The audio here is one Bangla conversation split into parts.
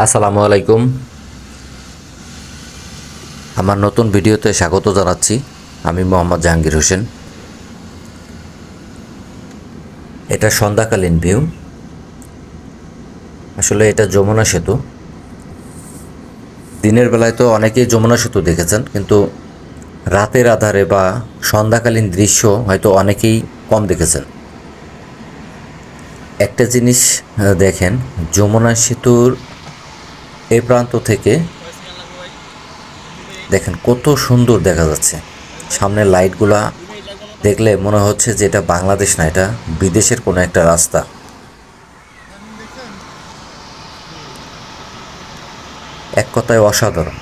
আসসালামু আলাইকুম। আমার নতুন ভিডিওতে স্বাগত জানাচ্ছি। আমি মোহাম্মদ জাহাঙ্গীর হোসেন। এটা সন্ধ্যাকালীন ভিউ। আসলে এটা যমুনা সেতু। দিনের বেলায় তো অনেকেই যমুনা সেতু দেখেছেন, কিন্তু রাতের আধারে বা সন্ধ্যাকালীন দৃশ্য হয়তো অনেকেই কম দেখেছেন। একটা জিনিস দেখেন, যমুনা সেতুর এই প্রান্ত থেকে দেখেন কত সুন্দর দেখা যাচ্ছে। সামনের লাইটগুলা দেখলে মনে হচ্ছে যে এটা বাংলাদেশ না, এটা বিদেশের কোনো একটা রাস্তা। এক কথায় অসাধারণ।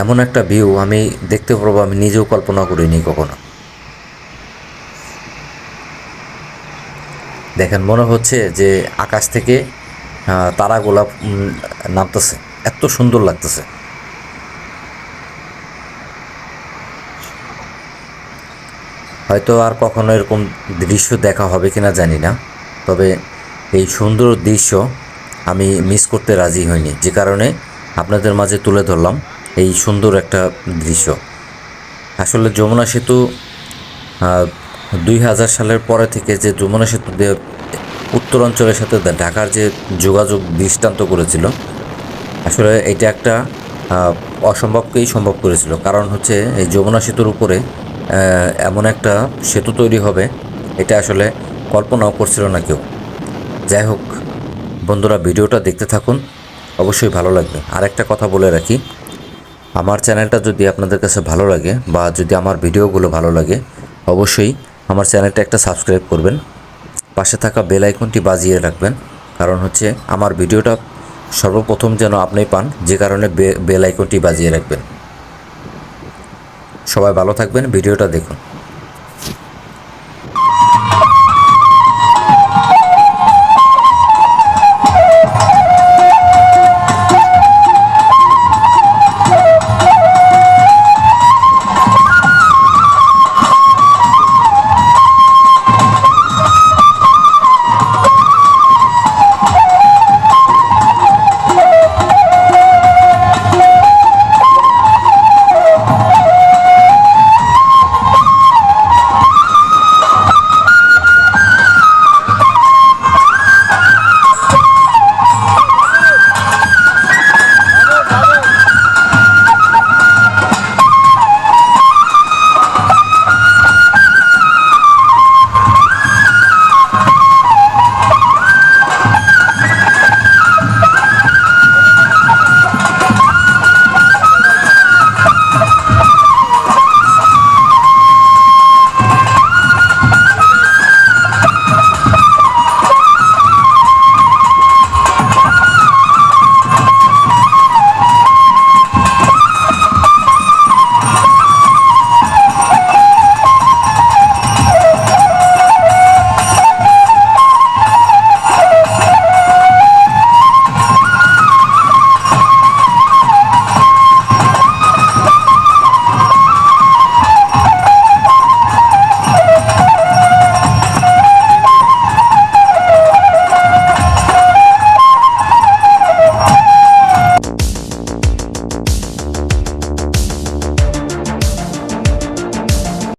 এমন একটা ভিউ আমি দেখতে পারবো আমি নিজেও কল্পনা করিনি কখনো। দেখেন মনে হচ্ছে যে আকাশ থেকে তারাগোলা নামতেছে, এত সুন্দর লাগতেছে। হয়তো আর কখনো এরকম দৃশ্য দেখা হবে কিনা জানি না, তবে এই সুন্দর দৃশ্য আমি মিস করতে রাজি হইনি, যে কারণে আপনাদের মাঝে তুলে ধরলাম এই সুন্দর একটা দৃশ্য। আসলে যমুনা সেতু 2000 সালের পরে থেকে যে যমুনা সেতু দিয়ে উত্তরাঞ্চলের সাথে ঢাকার যে যোগাযোগ দৃষ্টান্ত করেছিল, আসলে এটা একটা অসম্ভবকেই সম্ভব করেছিল। কারণ হচ্ছে এই যমুনা সেতুর উপরে এমন একটা সেতু তৈরি হবে, এটা আসলে কল্পনাও করছিল না কেউ। যাই হোক বন্ধুরা, ভিডিওটা দেখতে থাকুন, অবশ্যই ভালো লাগবে। আর একটা কথা বলে রাখি, আমার চ্যানেলটা যদি আপনাদের কাছে ভালো লাগে বা যদি আমার ভিডিওগুলো ভালো লাগে, অবশ্যই আমার চ্যানেলটা একটা সাবস্ক্রাইব করবেন, পাশে থাকা বেল আইকনটি বাজিয়ে রাখবেন। কারণ হচ্ছে আমার ভিডিওটা সর্বপ্রথম যেন আপনি পান, যে কারণে বেল আইকনটি বাজিয়ে রাখবেন। সবাই ভালো থাকবেন, ভিডিওটা দেখুন।